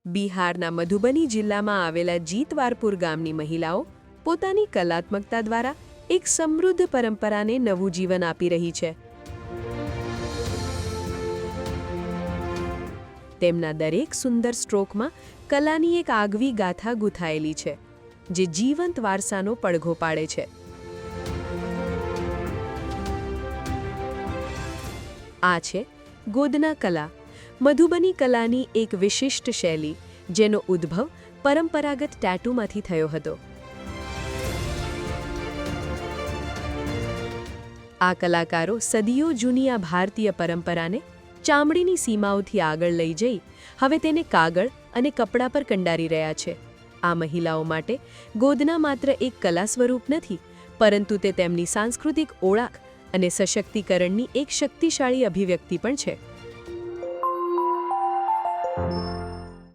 બિહારના મધુબની જિલ્લામાં આવેલા જીતવારપુર ગામની મહિલાઓ પોતાની કલાત્મકતા દ્વારા એક સમૃદ્ધ પરંપરાને નવું જીવન આપી રહી છે. તેમના દરેક સુંદર સ્ટ્રોકમાં કલાની એક આગવી ગાથા ગૂંથાયેલી છે, જે જીવંત વારસાનો પડઘો પાડે છે. આ છે ગોદના કલા, મધુબની કલાની એક વિશિષ્ટ શૈલી, જેનો ઉદ્ભવ પરંપરાગત ટેટૂમાંથી થયો હતો. આ કલાકારો સદીઓ જૂની આ ભારતીય પરંપરાને ચામડીની સીમાઓથી આગળ લઈ જઈ હવે તેને કાગળ અને કપડા પર કંડારી રહ્યા છે. આ મહિલાઓ માટે ગોદના માત્ર એક કલા સ્વરૂપ નથી, પરંતુ તે તેમની સાંસ્કૃતિક ઓળખ અને સશક્તિકરણની એક શક્તિશાળી અભિવ્યક્તિ પણ છે.